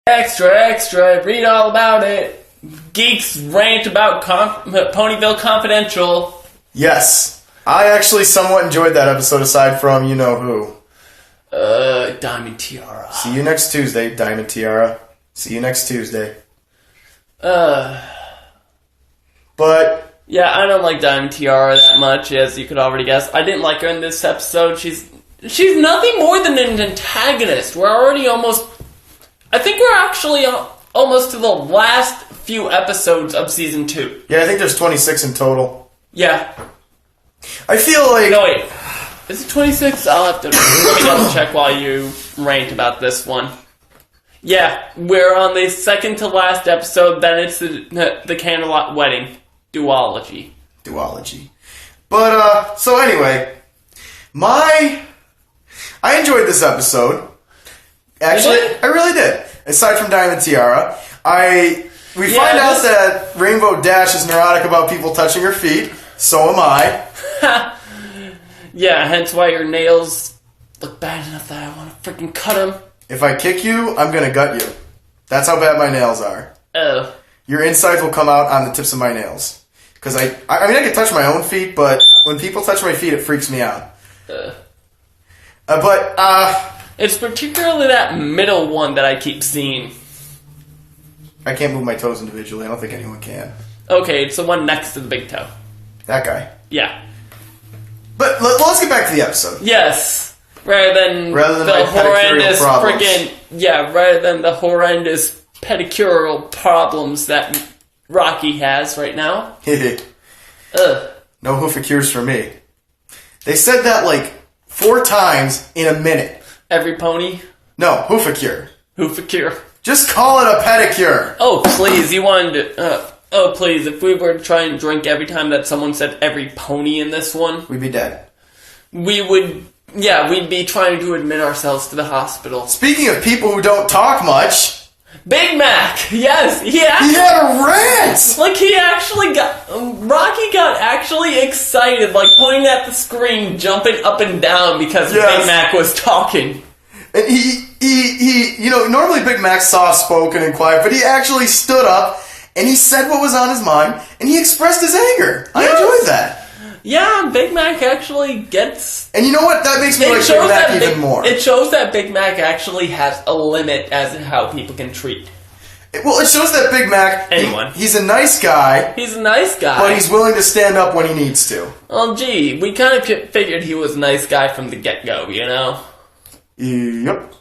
Extra, extra, read all about it. Geeks rant about Ponyville Confidential. Yes. I actually somewhat enjoyed that episode aside from you-know-who. Diamond Tiara. See you next Tuesday, Diamond Tiara. See you next Tuesday. But... yeah, I don't like Diamond Tiara that much, as you could already guess. I didn't like her in this episode. She's nothing more than an antagonist. We're already almost... I think we're actually almost to the last few episodes of Season 2. Yeah, I think there's 26 in total. Yeah. I feel like... No, wait. Is it 26? I'll have to let me double check while you rant about this one. Yeah, we're on the second to last episode, then it's the Candlelight Wedding. Duology. But, so anyway, I enjoyed this episode. Actually, I really did. Aside from Diamond Tiara, we find out that Rainbow Dash is neurotic about people touching her feet. So am I. Yeah, hence why your nails look bad enough that I want to freaking cut them. If I kick you, I'm gonna gut you. That's how bad my nails are. Oh. Your insides will come out on the tips of my nails. Because I mean, I can touch my own feet, but when people touch my feet, it freaks me out. It's particularly that middle one that I keep seeing. I can't move my toes individually. I don't think anyone can. Okay, it's the one next to the big toe. That guy. Yeah. But let's get back to the episode. Yes. Rather than the horrendous rather than the horrendous pedicural problems that Rocky has right now. No hoofacures for me. They said that like 4 times in a minute. Every pony? No, hoofacure. Hoofacure. Just call it a pedicure. Oh, please, you wanted to... oh, please, if we were to try and drink every time that someone said every pony in this one... we'd be dead. We would... yeah, we'd be trying to admit ourselves to the hospital. Speaking of people who don't talk much... Big Mac! Yes, he had a rant! Like, he actually got... Rocky got actually excited, like, pointing at the screen, jumping up and down because Big Mac was talking. And he normally Big Mac's soft-spoken and quiet, but he actually stood up, and he said what was on his mind, and he expressed his anger. Yes. I enjoyed that. Yeah, Big Mac actually gets... and you know what? That makes me like Big Mac even more. It shows that Big Mac actually has a limit as to how people can treat. It shows that Big Mac... anyone. He's a nice guy. He's a nice guy. But he's willing to stand up when he needs to. Well, gee, we kind of figured he was a nice guy from the get-go, you know? Yep.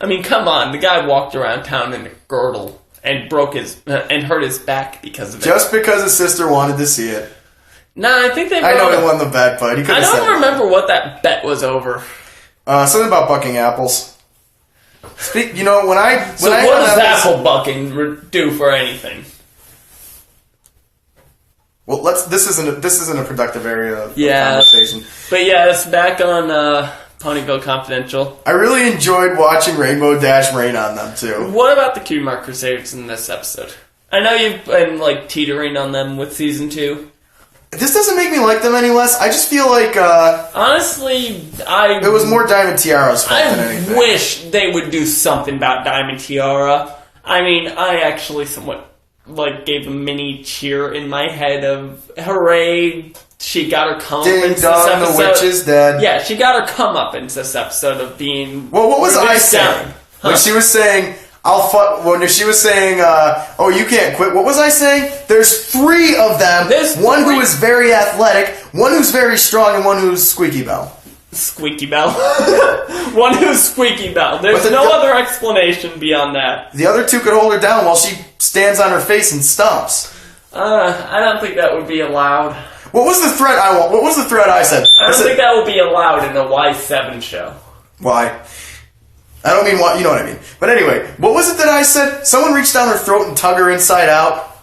I mean, come on. The guy walked around town in a girdle and and hurt his back because of it. Just because his sister wanted to see it. Nah, I think they... I know he won the bet, but he couldn't have said I don't remember what that bet was over. Something about bucking apples. What does apple bucking do for anything? Well, this isn't a productive area of conversation. But yeah, it's back on Ponyville Confidential. I really enjoyed watching Rainbow Dash rain on them too. What about the Cutie Mark Crusaders in this episode? I know you've been like teetering on them with Season 2. This doesn't make me like them any less. I just feel like... honestly, it was more Diamond Tiara's fault than anything. I wish they would do something about Diamond Tiara. I mean, I actually somewhat gave a mini cheer in my head of, hooray, she got her comeuppance this episode. The witch is dead. Yeah, she got her comeuppance this episode of being... well, what was I saying? Huh? When she was saying... when she was saying, oh, you can't quit, what was I saying? There's 3 of them. One who is very athletic, one who's very strong, and one who's Squeaky Bell. Squeaky Bell. One who's Squeaky Bell. There's no other explanation beyond that. The other 2 could hold her down while she stands on her face and stomps. I don't think that would be allowed. What was the threat I said? I don't think that would be allowed in a Y7 show. Why? I don't mean what, you know what I mean. But anyway, what was it that I said? Someone reached down her throat and tug her inside out?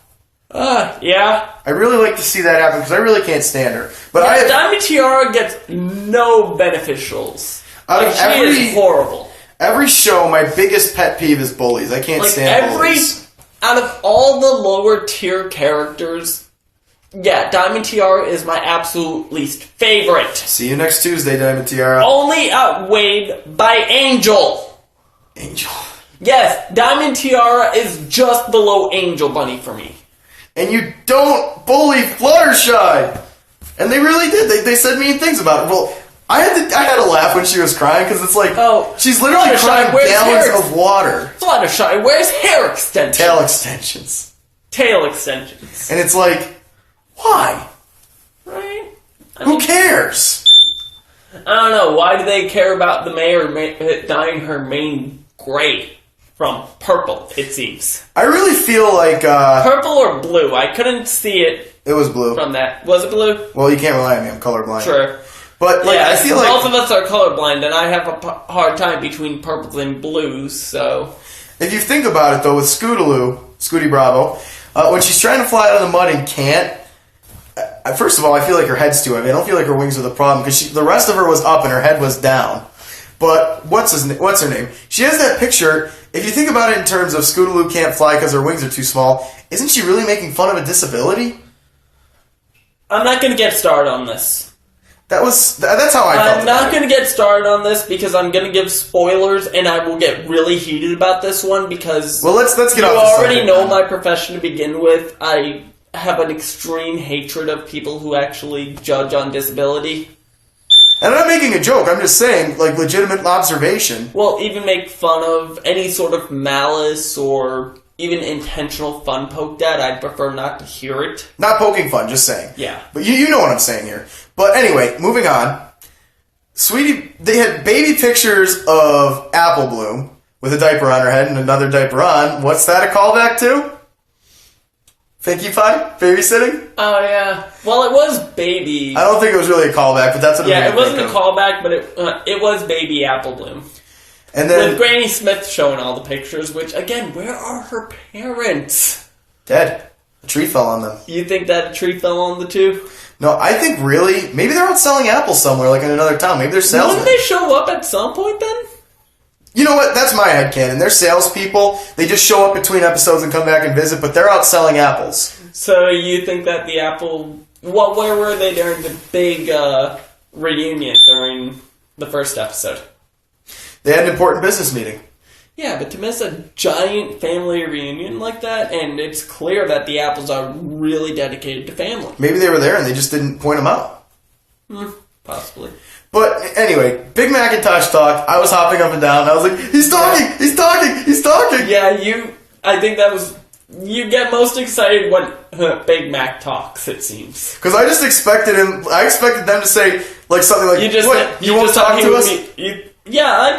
Yeah. I really like to see that happen because I really can't stand her. But Diamond Tiara gets no beneficials. She is horrible. Every show, my biggest pet peeve is bullies. I can't stand bullies. Out of all the lower tier characters, yeah, Diamond Tiara is my absolute least favorite. See you next Tuesday, Diamond Tiara. Only outweighed by Angel. Angel. Yes, Diamond Tiara is just below Angel Bunny for me. And you don't bully Fluttershy! And they really did. They said mean things about it. Well, I had to laugh when she was crying, because it's like, she's literally crying gallons of water. Fluttershy, where's hair extensions? Tail extensions. Tail extensions. And it's like, why? Right? Who cares? I don't know. Why do they care about the mayor dyeing her mane gray from purple, it seems? I really feel like... purple or blue? I couldn't see it. It was blue. From that. Was it blue? Well, you can't rely on me. I'm colorblind. Sure. But, like, yeah, I feel like... both of us are colorblind, and I have a hard time between purples and blues, so... If you think about it, though, with Scootaloo, Scooty Bravo, when she's trying to fly out of the mud and can't, first of all, I feel like her head's too heavy. I don't feel like her wings are the problem, because the rest of her was up and her head was down. But what's her name? She has that picture. If you think about it in terms of Scootaloo can't fly because her wings are too small, isn't she really making fun of a disability? I'm not going to get started on this. That's how I felt. I'm not going to get started on this because I'm going to give spoilers, and I will get really heated about this one because... Well, let's get off the subject. You already know my profession to begin with. I have an extreme hatred of people who actually judge on disability. And I'm not making a joke. I'm just saying, like, legitimate observation. Well, even make fun of any sort of malice or even intentional fun poked at. I'd prefer not to hear it. Not poking fun, just saying. Yeah. But you know what I'm saying here. But anyway, moving on. Sweetie, they had baby pictures of Apple Bloom with a diaper on her head and another diaper on. What's that a callback to? Thank you, Fi? Babysitting? Oh, yeah. Well, it was baby. I don't think it was really a callback, but that's what it wasn't a callback, but it was baby Apple Bloom. And then, with Granny Smith showing all the pictures, which, again, where are her parents? Dead. A tree fell on them. You think that a tree fell on the two? No, I think really, maybe they're out selling apples somewhere, like in another town. Maybe they're salesmen. Wouldn't they show up at some point then? You know what? That's my headcanon. They're salespeople. They just show up between episodes and come back and visit, but they're out selling apples. So you think that the apple... Well, where were they during the big reunion during the first episode? They had an important business meeting. Yeah, but to miss a giant family reunion like that, and it's clear that the apples are really dedicated to family. Maybe they were there and they just didn't point them out. Possibly. But anyway, Big Macintosh talked. I was hopping up and down. I was like, he's talking! He's talking! He's talking! Yeah, I think that was... You get most excited when Big Mac talks, it seems. Because I just expected him... I expected them to say like something like, you won't talk to us? Yeah,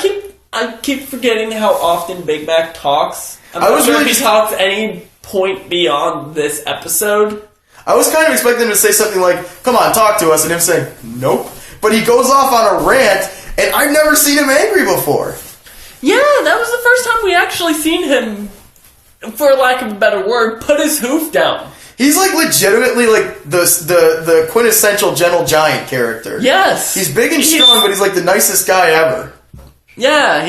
I keep forgetting how often Big Mac talks. I'm not sure if he talks any point beyond this episode. I was kind of expecting him to say something like, come on, talk to us, and him saying, nope. But he goes off on a rant, and I've never seen him angry before. Yeah, that was the first time we actually seen him, for lack of a better word, put his hoof down. He's like legitimately like the quintessential Gentle Giant character. Yes. He's big and strong, but he's like the nicest guy ever. Yeah,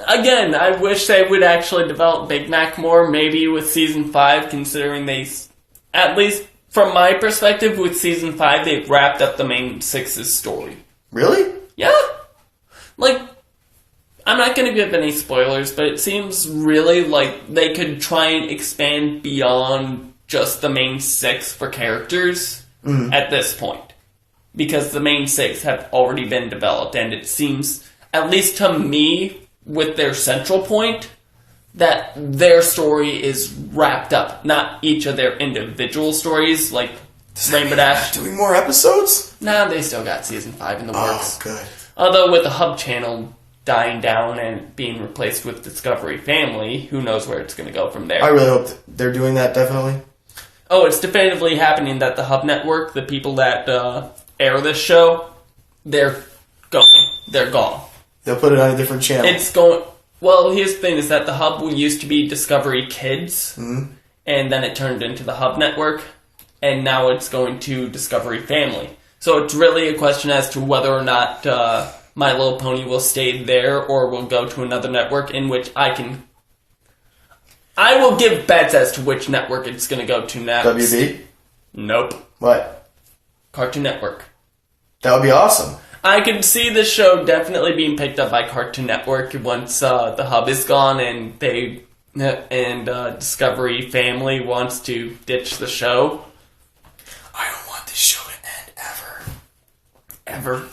again, I wish they would actually develop Big Mac more, maybe with Season 5, considering they, at least from my perspective, with Season 5, they've wrapped up the main 6's story. Really? Yeah. Like, I'm not going to give any spoilers, but it seems really like they could try and expand beyond just the main 6 for characters at this point. Because the main 6 have already been developed, and it seems, at least to me, with their central point, that their story is wrapped up. Not each of their individual stories, like Rainbow Dash. Doing more episodes? Nah, they still got Season 5 in the works. Oh, good. Although with the Hub channel dying down and being replaced with Discovery Family, who knows where it's going to go from there. I really hope they're doing that, definitely. Oh, it's definitively happening that the Hub Network, the people that air this show, they're going. They're gone. They'll put it on a different channel. It's going... Well, here's the thing, is that the Hub used to be Discovery Kids, and then it turned into the Hub Network, and now it's going to Discovery Family. So it's really a question as to whether or not My Little Pony will stay there or will go to another network in which I will give bets as to which network it's going to go to next. WB? Nope. What? Cartoon Network. That would be awesome. I could see the show definitely being picked up by Cartoon Network once the hub is gone and Discovery Family wants to ditch the show. I don't want this show to end ever. Ever.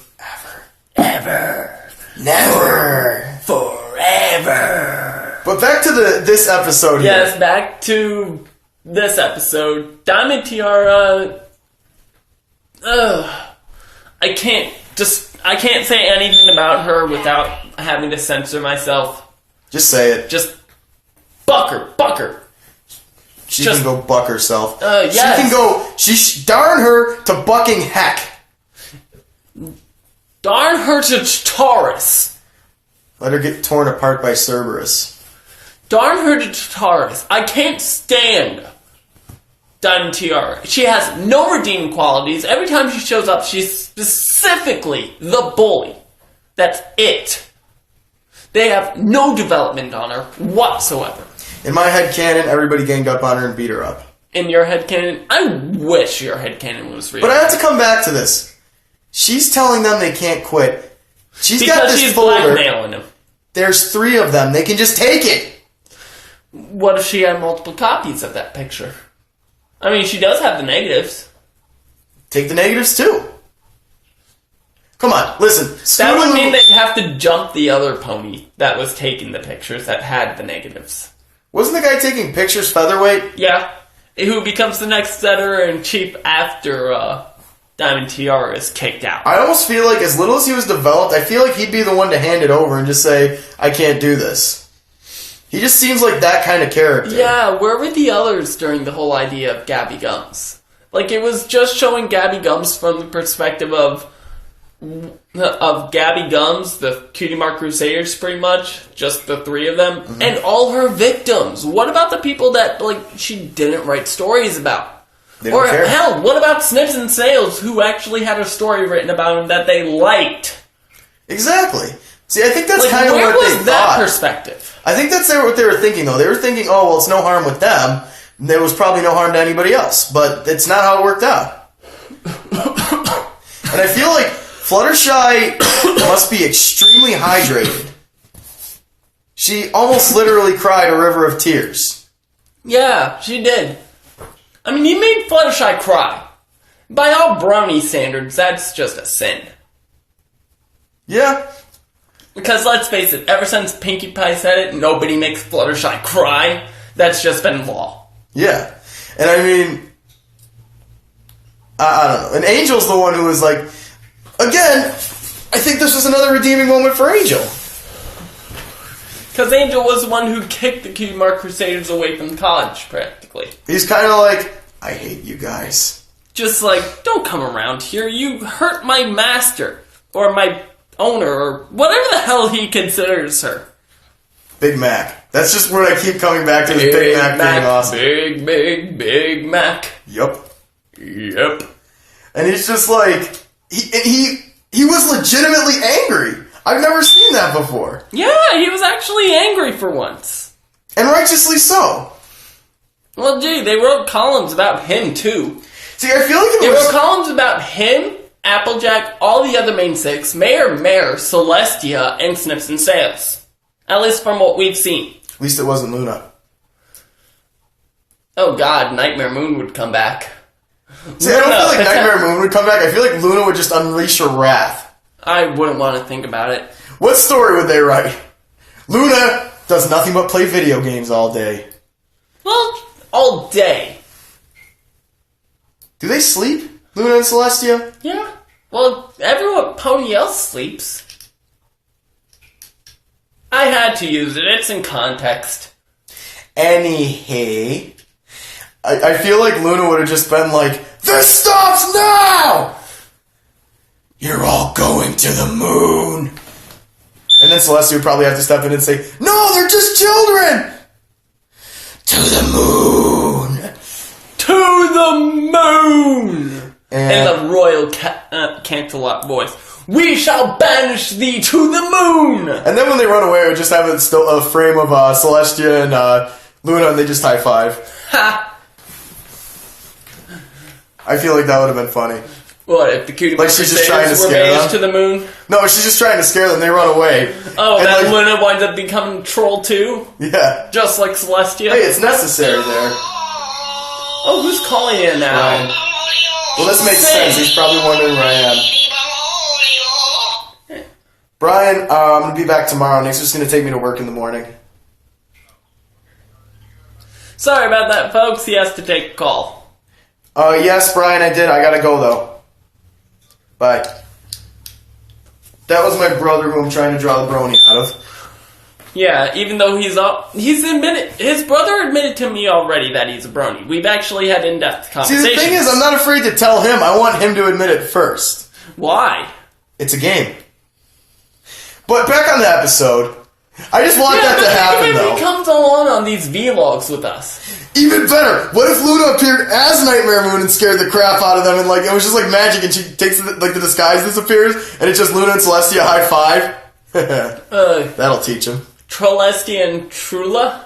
Never. Forever. But back to this episode here. Yes, back to this episode. Diamond Tiara. I can't say anything about her without having to censor myself. Just say it. Just buck her. She can go buck herself. Yes. She can go. Darn her to bucking heck. Darn her to Taurus. Let her get torn apart by Cerberus. Darn her to Taurus. I can't stand Diamond Tiara. She has no redeeming qualities. Every time she shows up, she's specifically the bully. That's it. They have no development on her whatsoever. In my headcanon, everybody ganged up on her and beat her up. In your headcanon, I wish your headcanon was real. But I have to come back to this. She's telling them they can't quit. She's got this she's folder. blackmailing them. There's 3 of them. They can just take it. What if she had multiple copies of that picture? I mean, she does have the negatives. Take the negatives too. Come on, listen. That would mean they'd have to jump the other pony that was taking the pictures that had the negatives. Wasn't the guy taking pictures featherweight? Yeah. Who becomes the next editor-in-chief after Diamond Tiara is kicked out. I almost feel like as little as he was developed, I feel like he'd be the one to hand it over and just say, I can't do this. He just seems like that kind of character. Yeah, where were the others during the whole idea of Gabby Gums? Like, it was just showing Gabby Gums from the perspective of Gabby Gums, the Cutie Mark Crusaders, pretty much. Just the 3 of them. Mm-hmm. And all her victims. What about the people that, like, she didn't write stories about? Or, hell, what about Snips and Sales, who actually had a story written about them that they liked? Exactly. See, I think that's kind of what they thought. Where was that perspective? I think that's what they were thinking, though. They were thinking, oh, well, it's no harm with them. There was probably no harm to anybody else. But it's not how it worked out. And I feel like Fluttershy must be extremely hydrated. She almost literally cried a river of tears. Yeah, she did. I mean, you made Fluttershy cry. By all brony standards, that's just a sin. Yeah. Because let's face it, ever since Pinkie Pie said it, nobody makes Fluttershy cry. That's just been law. Yeah. And I mean, I don't know. And Angel's the one who was like, again, I think this was another redeeming moment for Angel. Because Angel was the one who kicked the Cutie Mark Crusaders away from college, practically. He's kind of like, I hate you guys. Just like, don't come around here. You hurt my master. Or my owner. Or whatever the hell he considers her. Big Mac. That's just where I keep coming back to this Big Mac being awesome. Big Mac. Yup. Yep. And he's just like, he was legitimately angry. I've never seen that before. Yeah, he was actually angry for once. And righteously so. Well, gee, they wrote columns about him, too. See, I feel like they wrote columns about him, Applejack, all the other main 6, Mare, Celestia, and Snips and Sales. At least from what we've seen. At least it wasn't Luna. Oh god, Nightmare Moon would come back. See, I don't feel like Nightmare Moon would come back. I feel like Luna would just unleash her wrath. I wouldn't want to think about it. What story would they write? Luna does nothing but play video games all day. Well, all day. Do they sleep? Luna and Celestia? Yeah. Well, everyone pony else sleeps. I had to use it. It's in context. Anyhow, I feel like Luna would have just been like, this stops now! You're all going to the moon. And then Celestia would probably have to step in and say, no, they're just children! To the moon! To the moon! In the royal Canterlot voice. We shall banish thee to the moon! And then when they run away, we just have a frame of Celestia and Luna, and they just high five. Ha! I feel like that would have been funny. What, if the Cutie Like she's just trying to Crusaders were scare banished them? to the moon? No, she's just trying to scare them. They run away. Oh, and that like, Luna winds up becoming Troll too? Yeah. Just like Celestia? Hey, it's necessary there. Oh, who's calling in now? Brian. Well, this makes sense. He's probably wondering where I am. Brian, I'm going to be back tomorrow. Nick's just going to take me to work in the morning. Sorry about that, folks. He has to take a call. Yes, Brian, I did. I got to go, though. Bye. That was my brother who I'm trying to draw the brony out of. Yeah, even though his brother admitted to me already that he's a brony. We've actually had in-depth conversations. See, the thing is, I'm not afraid to tell him. I want him to admit it first. Why? It's a game. But back on the episode, I just want that to happen, though. He comes along on these vlogs with us. Even better, what if Luna appeared as Nightmare Moon and scared the crap out of them, and like it was just like magic, and she takes the disguise disappears, and it's just Luna and Celestia high five? That'll teach him. Celestia and Trula?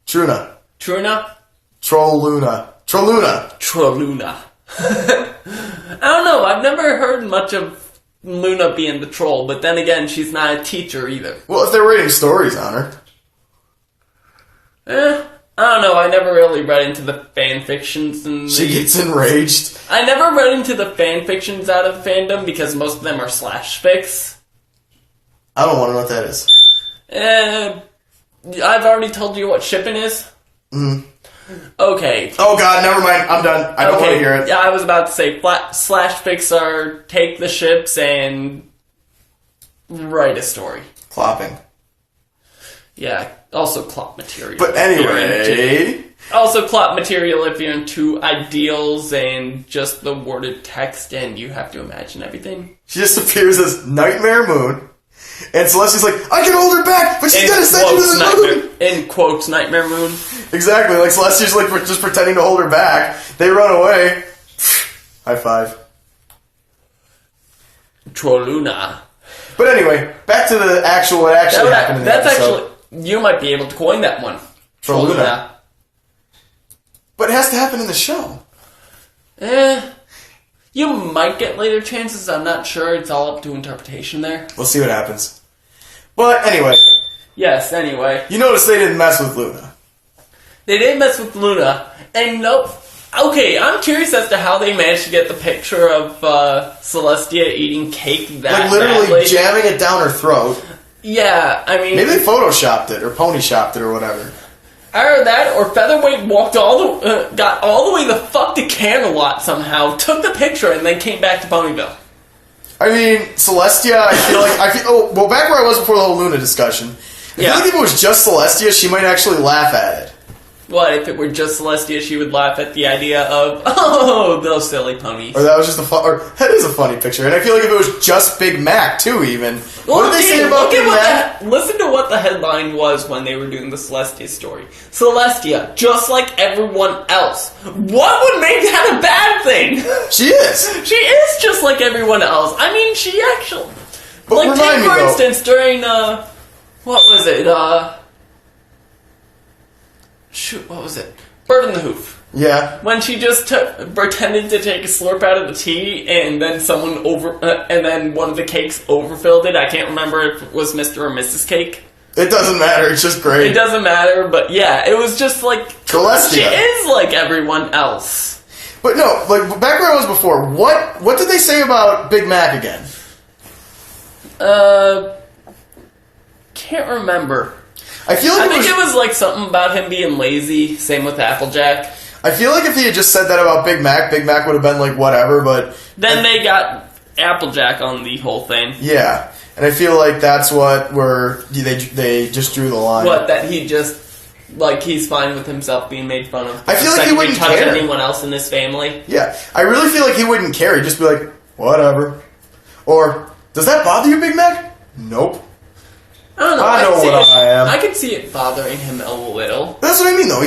Truna. Truna? Trolluna. Trolluna. Trolluna. I don't know, I've never heard much of Luna being the troll, but then again, she's not a teacher either. Well, if they're writing stories on her. I don't know, I never really read into the fan fictions. She gets enraged. I never read into the fan fictions out of fandom because most of them are slash fics. I don't want to know what that is. I've already told you what shipping is. Okay. Oh god, never mind. I'm done. I don't want to hear it. Yeah, I was about to say slash fics are take the ships and write a story. Clopping. Yeah, also clop material. But anyway... Also clop material if you're into ideals and just the worded text and you have to imagine everything. She just appears as Nightmare Moon, and Celestia's like, I can hold her back, but she's gonna send you to the moon! In quotes, Nightmare Moon. Exactly, like Celestia's like just pretending to hold her back. They run away. High five. Trolluna. But anyway, back to the actual, what actually happened in the episode. You might be able to coin that one. Trolluna. But it has to happen in the show. You might get later chances, I'm not sure. It's all up to interpretation there. We'll see what happens. But anyway. Yes, anyway. You notice they didn't mess with Luna. They didn't mess with Luna. And nope. Okay, I'm curious as to how they managed to get the picture of Celestia eating cake that like literally badly. jamming it down her throat. Yeah, I mean... Maybe they photoshopped it, or pony-shopped it, or whatever. Either that, or Featherweight walked got all the way the fuck to Camelot somehow, took the picture, and then came back to Ponyville. I mean, Celestia, well, back where I was before the whole Luna discussion, I feel like if it was just Celestia, she might actually laugh at it. What, if it were just Celestia, she would laugh at the idea of, oh, those silly ponies. Or that was just that is a funny picture. And I feel like if it was just Big Mac, too, even. Well, what did they say about Big Mac? Listen to what the headline was when they were doing the Celestia story. Celestia, just like everyone else. What would make that a bad thing? She is. She is just like everyone else. I mean, she actually... But like, take, for though, instance, during, what was it, shoot, what was it? Bird in the Hoof. Yeah. When she just pretended to take a slurp out of the tea, and then and then one of the cakes overfilled it. I can't remember if it was Mr. or Mrs. Cake. It doesn't matter. It's just great. It doesn't matter, but yeah, it was just like Celestia. She is like everyone else. But no, like back where I was before. What did they say about Big Mac again? Can't remember. I think it was like something about him being lazy. Same with Applejack. I feel like if he had just said that about Big Mac would have been like whatever, but... Then they got Applejack on the whole thing. Yeah, and I feel like that's what they just drew the line. What, that he just... Like, he's fine with himself being made fun of. I feel like he wouldn't touch care. anyone else in his family. Yeah, I really feel like he wouldn't care. He'd just be like, whatever. Or, does that bother you, Big Mac? Nope. I don't know. I know what I am. I can see it bothering him a little. That's what I mean, though.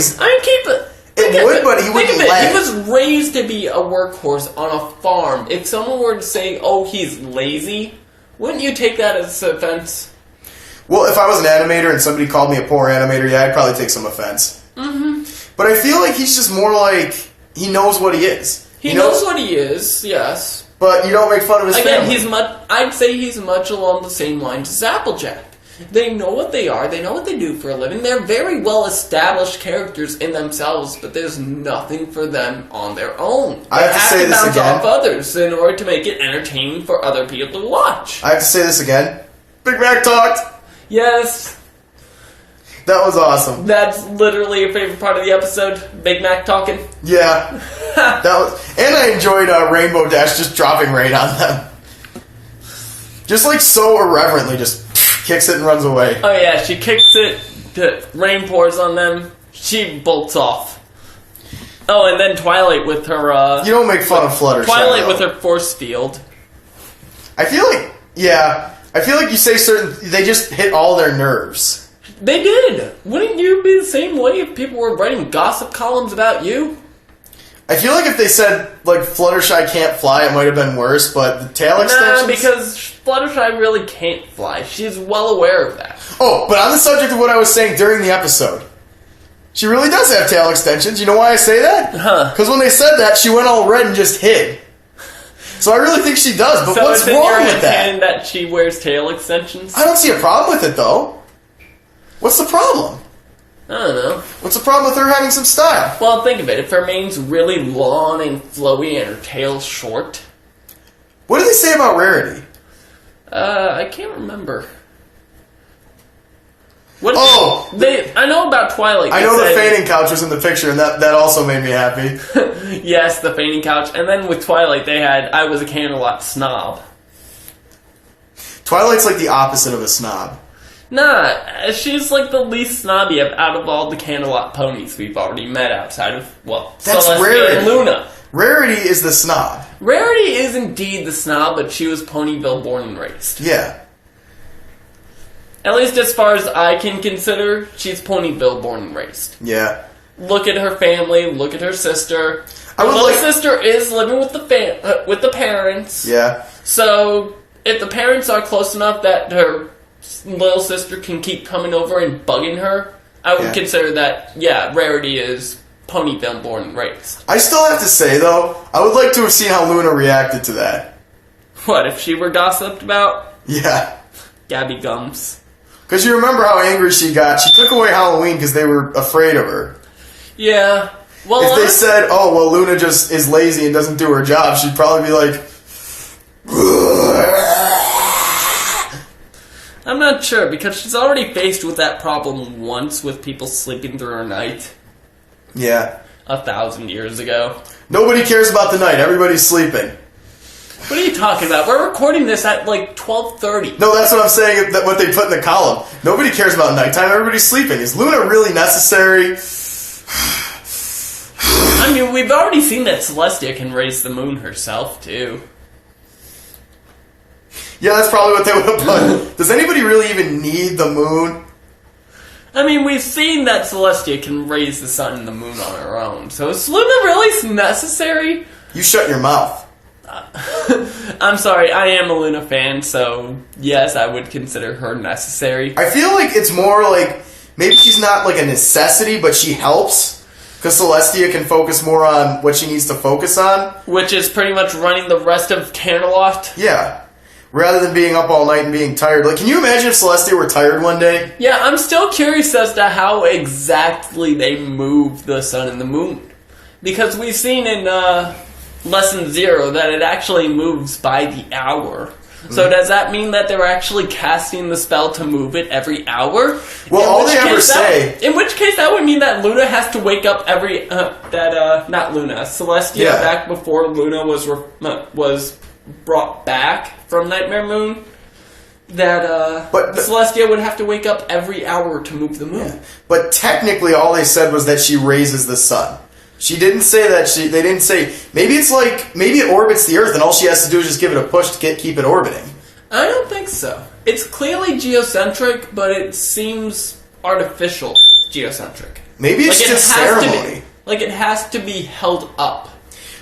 It would, but he wouldn't let it. He was raised to be a workhorse on a farm. If someone were to say, oh, he's lazy, wouldn't you take that as offense? Well, if I was an animator and somebody called me a poor animator, yeah, I'd probably take some offense. Mm-hmm. But I feel like he's just more like, he knows what he is. He knows what he is, yes. but you don't make fun of his family. I'd say he's much along the same lines as Applejack. They know what they are, they know what they do for a living, they're very well-established characters in themselves, but there's nothing for them on their own. I have to say this again. They have to bounce off others in order to make it entertaining for other people to watch. I have to say this again. Big Mac talked! Yes. That was awesome. That's literally a favorite part of the episode, Big Mac talking. Yeah. And I enjoyed Rainbow Dash just dropping rain on them. Just like so irreverently, just kicks it and runs away. Oh yeah, she kicks it, the rain pours on them, she bolts off. Oh, and then Twilight with her, you don't make fun of Fluttershy. Twilight with her force field. I feel like you say they just hit all their nerves. They did! Wouldn't you be the same way if people were writing gossip columns about you? I feel like if they said, like, Fluttershy can't fly, it might have been worse, but the tail extensions... Nah, because Fluttershy really can't fly. She's well aware of that. Oh, but on the subject of what I was saying during the episode, she really does have tail extensions. You know why I say that? Huh. Because when they said that, she went all red and just hid. So I really think she does, but what's wrong with that? That she wears tail extensions? I don't see a problem with it, though. What's the problem? I don't know. What's the problem with her having some style? Well, think of it. If her mane's really long and flowy and her tail's short... What do they say about Rarity? I can't remember. I know about Twilight. I know the fainting couch was in the picture, and that also made me happy. Yes, the fainting couch. And then with Twilight, they had, I was a Canterlot snob. Twilight's like the opposite of a snob. Nah, she's like the least snobby out of all the Canterlot ponies we've already met outside of, that's Celestia Rarity. and Luna. Rarity is the snob. Rarity is indeed the snob, but she was Ponyville born and raised. Yeah. At least as far as I can consider, she's Ponyville born and raised. Yeah. Look at her family, look at her sister. Her little sister is living with the parents. Yeah. So, if the parents are close enough that her little sister can keep coming over and bugging her, I would consider that, Rarity is Ponyville born and raised. I still have to say, though, I would like to have seen how Luna reacted to that. What, if she were gossiped about? Yeah. Gabby Gums. Because you remember how angry she got. She took away Halloween because they were afraid of her. Yeah. Well, if they said, oh, well, Luna just is lazy and doesn't do her job, she'd probably be like... I'm not sure, because she's already faced with that problem once with people sleeping through her night. Yeah. 1,000 years ago. Nobody cares about the night. Everybody's sleeping. What are you talking about? We're recording this at like 12:30. No, that's what I'm saying, what they put in the column. Nobody cares about nighttime. Everybody's sleeping. Is Luna really necessary? I mean, we've already seen that Celestia can raise the moon herself, too. Yeah, that's probably what they would have put. Does anybody really even need the moon? I mean, we've seen that Celestia can raise the sun and the moon on her own. So is Luna really necessary? You shut your mouth. I'm sorry, I am a Luna fan, so yes, I would consider her necessary. I feel like it's more like, maybe she's not like a necessity, but she helps. Because Celestia can focus more on what she needs to focus on. Which is pretty much running the rest of Canterlot. Yeah. Rather than being up all night and being tired. Like, can you imagine if Celestia were tired one day? Yeah, I'm still curious as to how exactly they move the sun and the moon. Because we've seen in Lesson 0 that it actually moves by the hour. So does that mean that they're actually casting the spell to move it every hour? Well, all they ever say... In which case, that would mean that Luna has to wake up every... not Luna. Celestia, back before Luna was brought back from Nightmare Moon. But Celestia would have to wake up every hour to move the moon. Yeah. But technically, all they said was that she raises the sun. She didn't say that they didn't say, maybe it orbits the Earth and all she has to do is just give it a push to keep it orbiting. I don't think so. It's clearly geocentric, but it seems artificial geocentric. Maybe it's just ceremony. It has to be held up.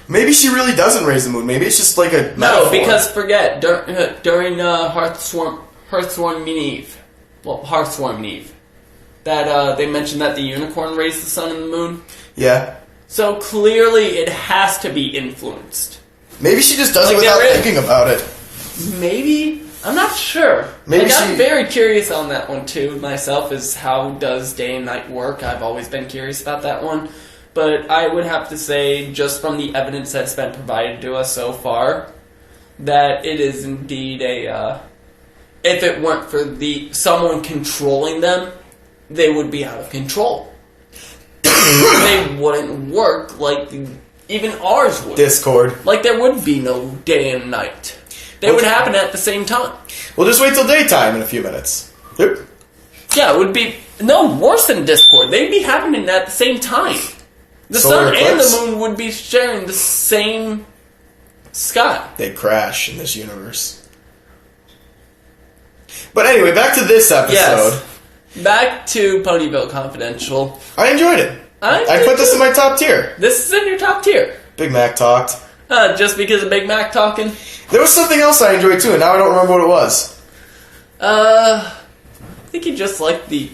Maybe she really doesn't raise the moon. Maybe it's just like a metaphor. No, because forget, during Hearthswarm Eve, that they mentioned that the unicorn raised the sun and the moon. Yeah. So clearly it has to be influenced. Maybe she just does it without thinking about it. Maybe. I'm not sure. I'm very curious on that one, too, myself, is how does day and night work? I've always been curious about that one. But I would have to say, just from the evidence that's been provided to us so far, that it is indeed a... if it weren't for someone controlling them, they would be out of control. They wouldn't work like even ours would. Discord. Like there would be no day and night. They would happen at the same time. We'll just wait till daytime in a few minutes. Yep. Yeah, it would be... No, worse than Discord. They'd be happening at the same time. The Solar sun eclipse. and the moon would be sharing the same sky. They'd crash in this universe. But anyway, back to this episode. Yes. Back to Ponyville Confidential. I enjoyed it. I put this in my top tier. This is in your top tier. Big Mac talked. Just because of Big Mac talking? There was something else I enjoyed too, and now I don't remember what it was. I think you just like the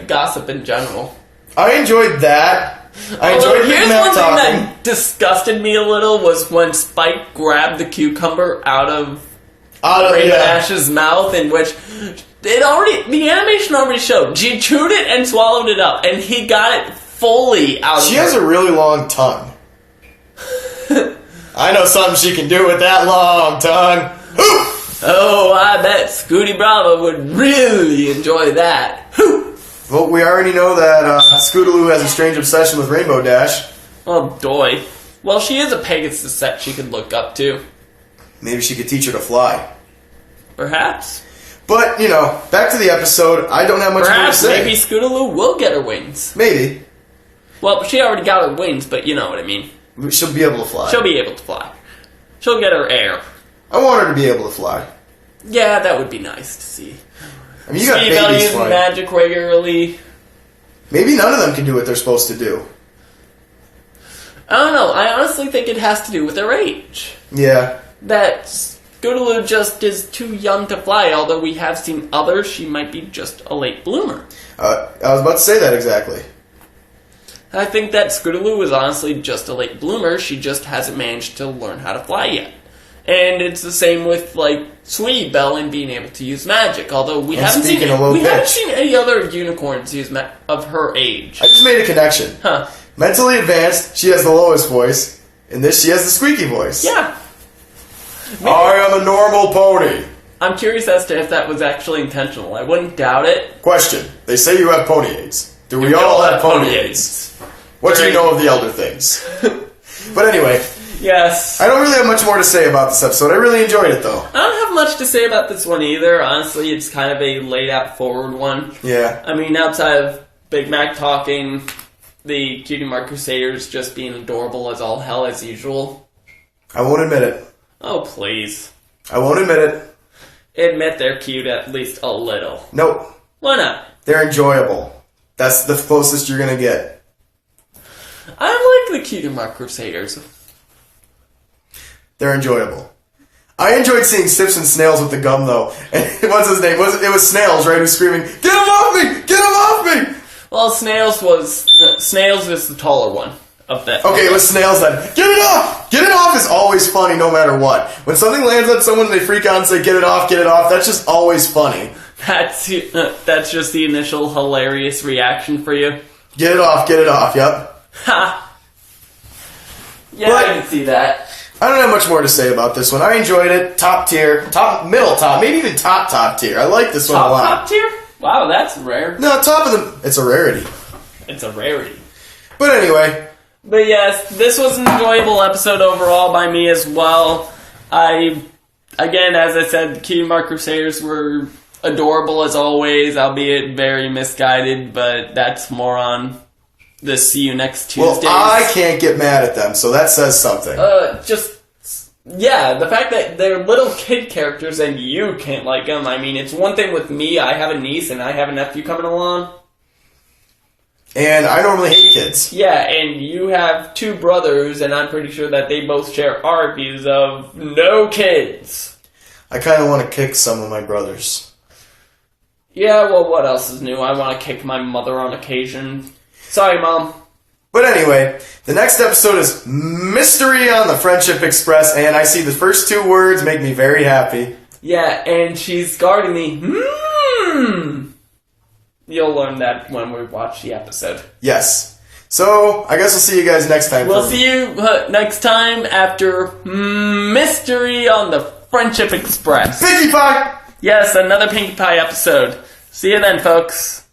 gossip in general. I enjoyed that. I enjoyed Big Mac here's one talking. thing that disgusted me a little was when Spike grabbed the cucumber out of Rainbow Dash's mouth, in which the animation already showed. She chewed it and swallowed it up, and he got it fully out of her. She has a really long tongue. I know something she can do with that long tongue. Oh, I bet Scooty Bravo would really enjoy that. Well, we already know that Scootaloo has a strange obsession with Rainbow Dash. Oh, doy. Well, she is a Pegasus that she could look up to. Maybe she could teach her to fly. Perhaps. But, back to the episode. I don't have much more to say. Maybe Scootaloo will get her wings. Maybe. Well, she already got her wings, but you know what I mean. She'll be able to fly. She'll be able to fly. She'll get her air. I want her to be able to fly. Yeah, that would be nice to see. I mean, you got babies using flying. magic regularly. Maybe none of them can do what they're supposed to do. I don't know. I honestly think it has to do with their age. Yeah. That Scootaloo just is too young to fly, although we have seen others. She might be just a late bloomer. I was about to say that exactly. I think that Scootaloo is honestly just a late bloomer. She just hasn't managed to learn how to fly yet. And it's the same with, Sweetie Belle and being able to use magic. Although we haven't seen any other unicorns use of her age. I just made a connection. Huh. Mentally advanced, she has the lowest voice. In this, she has the squeaky voice. Yeah. Maybe. I am a normal pony. I'm curious as to if that was actually intentional. I wouldn't doubt it. Question. They say you have pony aids. Do we all have pony aids? What do you know of the elder things? But anyway... Yes. I don't really have much more to say about this episode. I really enjoyed it, though. I don't have much to say about this one either. Honestly, it's kind of a laid-out forward one. Yeah. I mean, outside of Big Mac talking, the Cutie Mark Crusaders just being adorable as all hell as usual. I won't admit it. Oh, please. I won't admit it. Admit they're cute at least a little. Nope. Why not? They're enjoyable. That's the closest you're going to get. I like the Cutie Mark Crusaders. They're enjoyable. I enjoyed seeing Sips and Snails with the gum, though. And what's his name? It was Snails, right? Who's screaming, "Get him off me! Get him off me!" Well, Snails is the taller one of that. Okay, it was Snails then. Get it off! Get it off is always funny, no matter what. When something lands on someone and they freak out and say, "Get it off! Get it off!" That's just always funny. That's just the initial hilarious reaction for you. Get it off! Get it off! Yep. Ha. Yeah, But I can see that. I don't have much more to say about this one. I enjoyed it. Top tier. Middle top. Maybe even top tier. I like this one a lot. Top tier? Wow, that's rare. No, top of the... It's a rarity. It's a rarity. But anyway. But yes, this was an enjoyable episode overall by me as well. Again, as I said, the Cutie Mark Crusaders were adorable as always, albeit very misguided, but that's more on the See You Next Tuesday. Well, I can't get mad at them, so that says something. The fact that they're little kid characters and you can't like them. I mean, it's one thing with me. I have a niece and I have a nephew coming along. And I normally hate kids. Yeah, and you have two brothers, and I'm pretty sure that they both share our views of no kids. I kind of want to kick some of my brothers. Yeah, well, what else is new? I want to kick my mother on occasion. Sorry, Mom. But anyway, the next episode is Mystery on the Friendship Express, and I see the first 2 words make me very happy. Yeah, and she's guarding the You'll learn that when we watch the episode. Yes. So, I guess we'll see you guys next time. We'll see you next time after Mystery on the Friendship Express. Pinkie Pie! Yes, another Pinkie Pie episode. See you then, folks.